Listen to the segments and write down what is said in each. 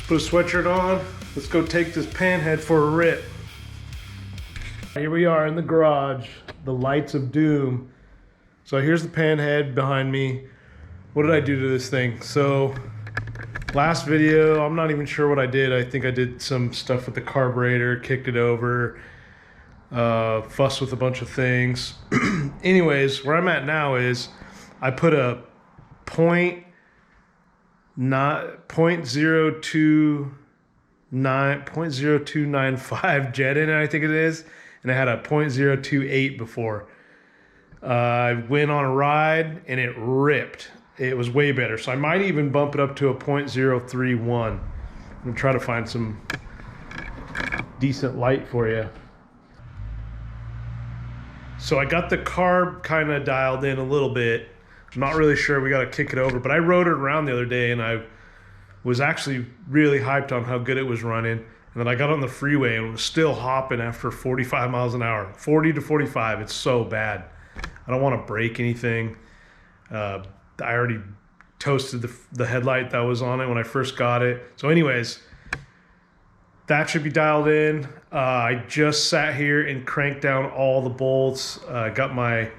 Put a sweatshirt on. Let's go take this Panhead for a rip. Here we are in the garage, the lights of doom. So here's the Panhead behind me. What did I do to this thing? So last video, I'm not even sure what I did. I think I did some stuff with the carburetor, kicked it over, fussed with a bunch of things. Anyways, where I'm at now is I put a 0.0295 jet in it, I think it is, and I had a 0.028 before. I went on a ride and it ripped. It was way better, so I might even bump it up to a 0.031. I'm gonna try to find some decent light for you. So I got the carb kind of dialed in a little bit. I'm not really sure, we got to kick it over, but I rode it around the other day and I was actually really hyped on how good it was running. And then I got on the freeway and it was still hopping after 45 miles an hour. 40 to 45, it's so bad. I don't want to break anything. I already toasted the headlight that was on it when I first got it. So anyways, that should be dialed in. I just sat here and cranked down all the bolts. I got my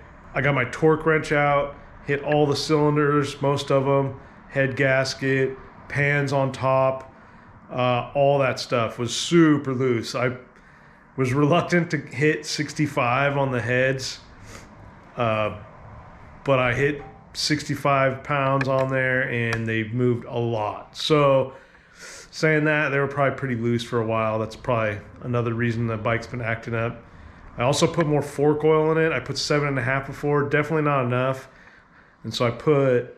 torque wrench out, hit all the cylinders, most of them, head gasket, pans on top, all that stuff was super loose. I was reluctant to hit 65 on the heads, but I hit 65 pounds on there and they moved a lot. So saying that, they were probably pretty loose for a while. That's probably another reason the bike's been acting up. I also put more fork oil in it. I put 7.5 before, definitely not enough. And so I put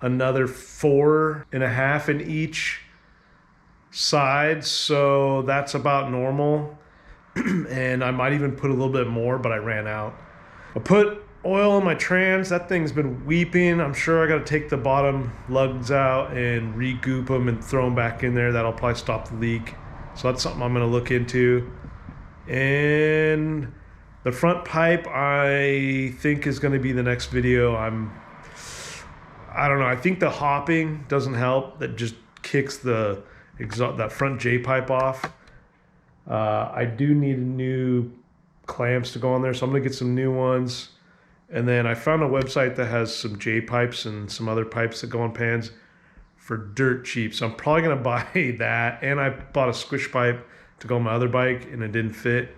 another 4.5 in each side. So that's about normal. And I might even put a little bit more, but I ran out. I put oil in my trans. That thing's been weeping. I'm sure I got to take the bottom lugs out and re-goop them and throw them back in there. That'll probably stop the leak. So that's something I'm going to look into. And the front pipe, I think, is going to be the next video. I don't know. I think the hopping doesn't help. That just kicks the that front J pipe off. I do need new clamps to go on there, so I'm going to get some new ones. And then I found a website that has some J pipes and some other pipes that go on pans for dirt cheap. So I'm probably going to buy that. And I bought a squish pipe to go on my other bike and it didn't fit.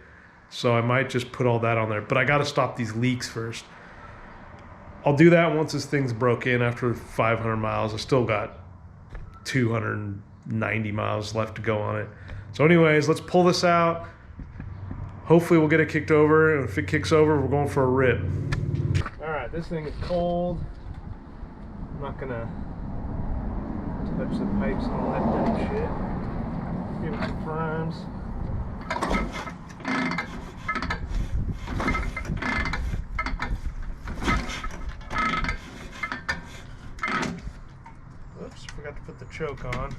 So I might just put all that on there. But I got to stop these leaks first. I'll do that once this thing's broke in after 500 miles. I still got 290 miles left to go on it. So anyways, let's pull this out. Hopefully we'll get it kicked over. And if it kicks over, we're going for a rip. Alright, this thing is cold. I'm not gonna touch the pipes and all that dumb shit. Give it some primes. Oops, forgot to put the choke on.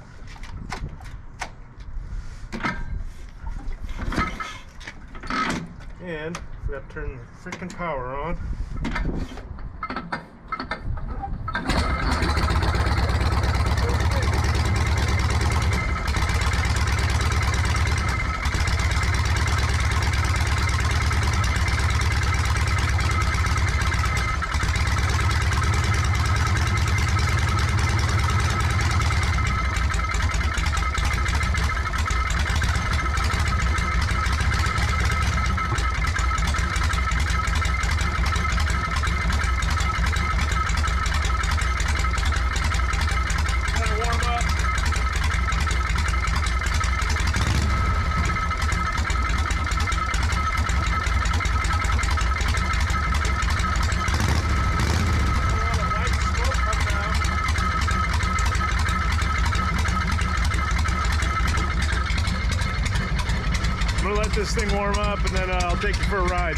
And forgot to turn the freaking power on. Let this thing warm up and then I'll take you for a ride.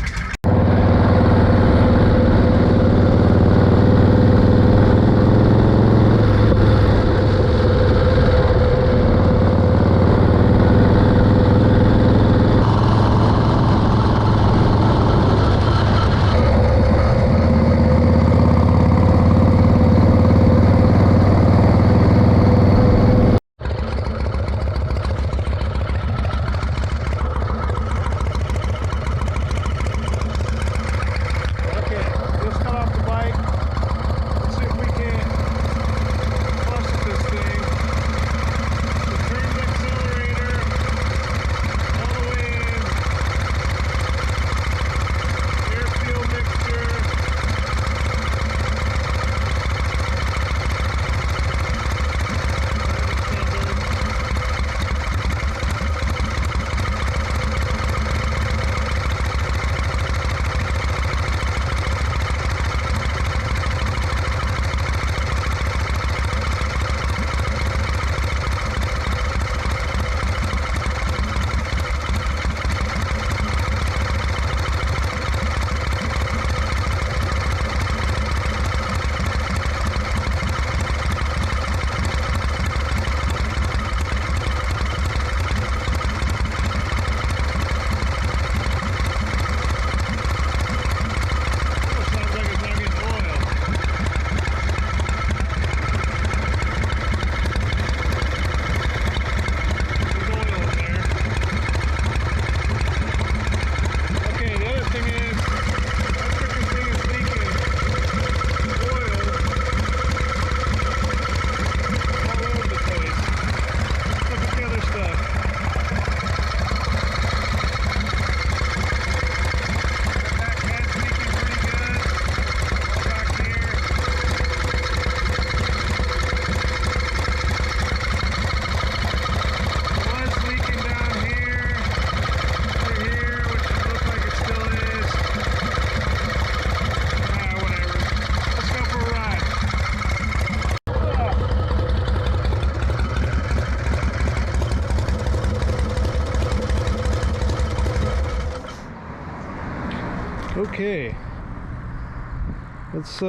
Let's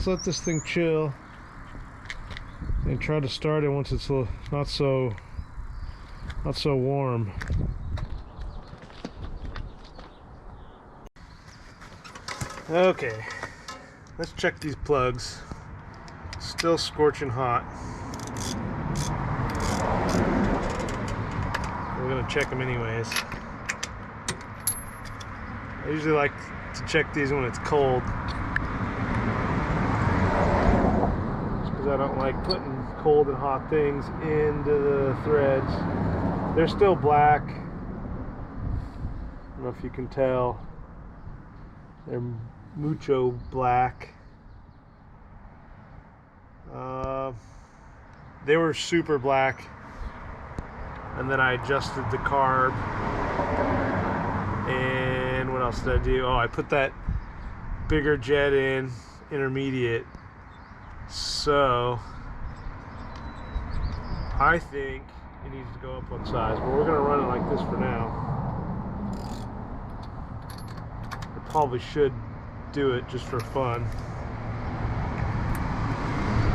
let this thing chill and try to start it once it's not so warm. Okay, let's check these plugs. Still scorching hot. We're gonna check them anyways. I usually like to check these when it's cold, just because I don't like putting cold and hot things into the threads. They're still black. I don't know if you can tell. They're mucho black. They were super black, and then I adjusted the carb. And what else did I do? Oh, I put that bigger jet in, intermediate. So I think it needs to go up one size, but we're gonna run it like this for now. I probably should do it just for fun.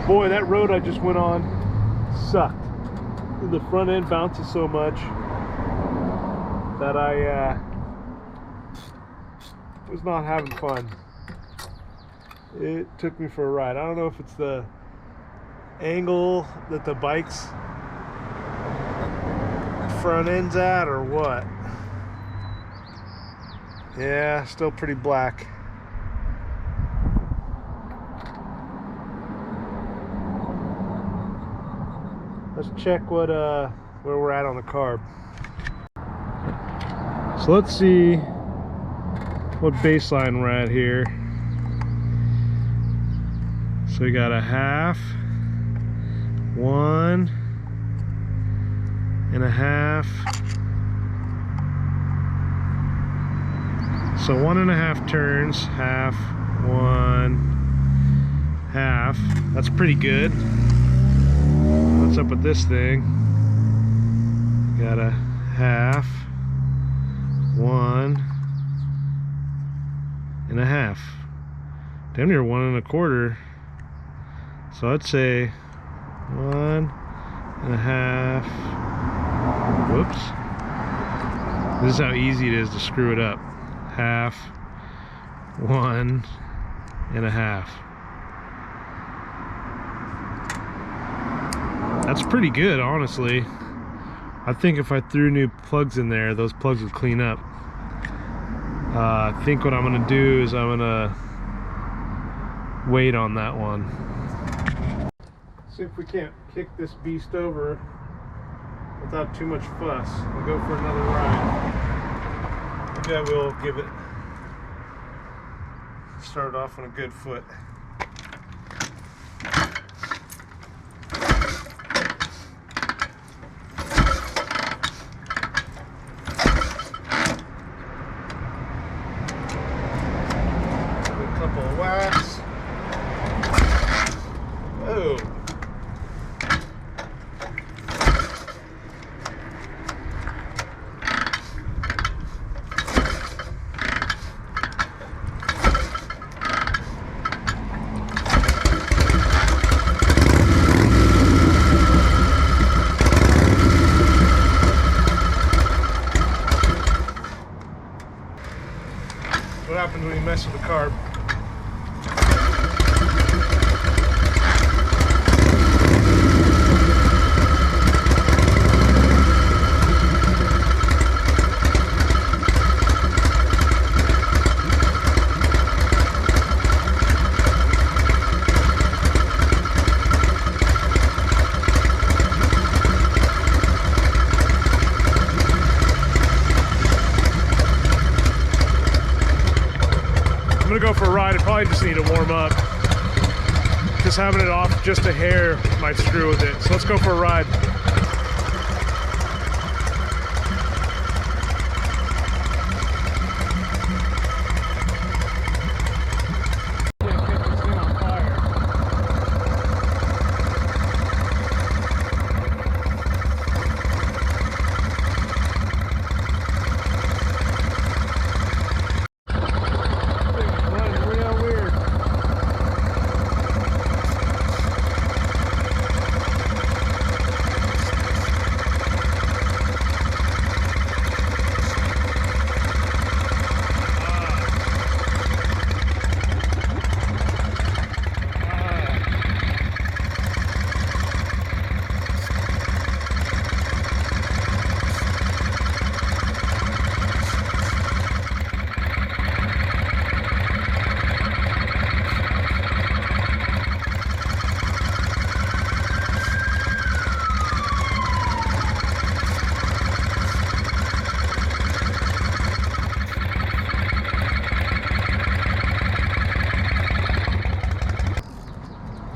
Boy, that road I just went on sucked. The front end bounces so much that I was not having fun. It took me for a ride. I don't know if it's the angle that the bike's front end's at or what. Yeah, still pretty black. Let's check what where we're at on the carb. So let's see what baseline we're at here. So we got a half, 1.5. So 1.5 turns, half, 1.5. That's pretty good. What's up with this thing? Got a half, 1.5. Damn near 1.25. So I'd say 1.5. Whoops. This is how easy it is to screw it up. Half, 1.5. That's pretty good, honestly. I think if I threw new plugs in there, those plugs would clean up. I think what I'm gonna do is I'm gonna wait on that one. See if we can't kick this beast over without too much fuss. We'll go for another ride. Maybe I will give it, start off on a good foot. Wax. Oh. What happens when you mess with the carb? I'm gonna go for a ride. I probably just need to warm up. Just having it off just a hair might screw with it. So let's go for a ride.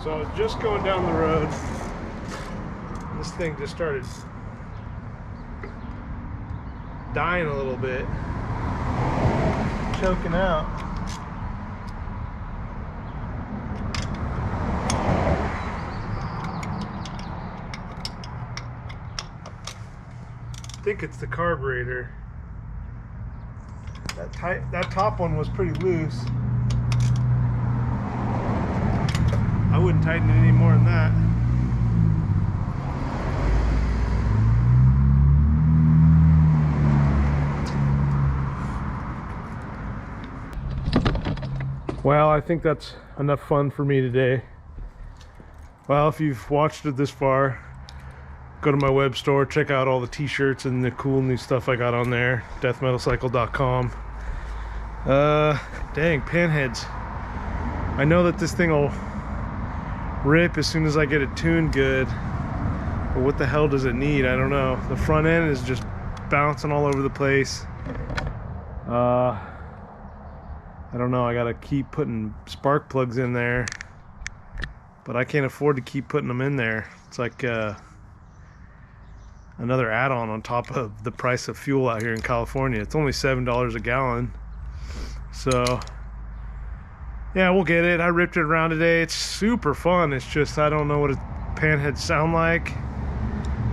So I was just going down the road. This thing just started dying a little bit, choking out. I think it's the carburetor. That top one was pretty loose. I wouldn't tighten it any more than that. Well, I think that's enough fun for me today. Well, if you've watched it this far, go to my web store, check out all the t-shirts and the cool new stuff I got on there, deathmetalcycle.com. Dang, panheads. I know that this thing will rip as soon as I get it tuned good, but what the hell does it need? I don't know. The front end is just bouncing all over the place. I don't know. I gotta keep putting spark plugs in there, but I can't afford to keep putting them in there. It's like another add-on on top of the price of fuel out here in California. It's only $7 a gallon. So yeah, we'll get it. I ripped it around today. It's super fun. It's just I don't know what a panhead sound like.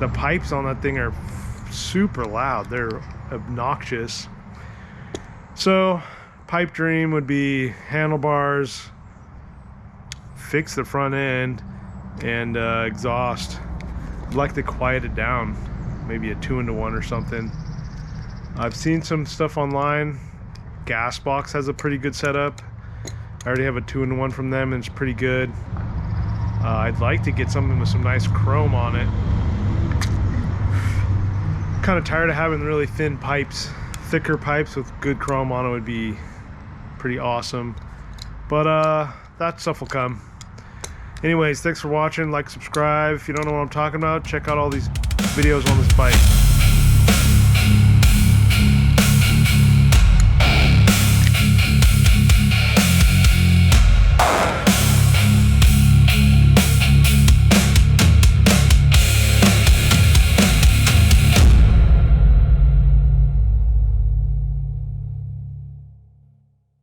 The pipes on that thing are super loud. They're obnoxious. So pipe dream would be handlebars, fix the front end, and exhaust. I'd like to quiet it down, maybe a 2-into-1 or something. I've seen some stuff online. Gasbox has a pretty good setup. I already have a 2-in-1 from them and it's pretty good. I'd like to get something with some nice chrome on it. Kind of tired of having really thin pipes. Thicker pipes with good chrome on it would be pretty awesome. But that stuff will come. Anyways, thanks for watching. Like, subscribe. If you don't know what I'm talking about, check out all these videos on this bike.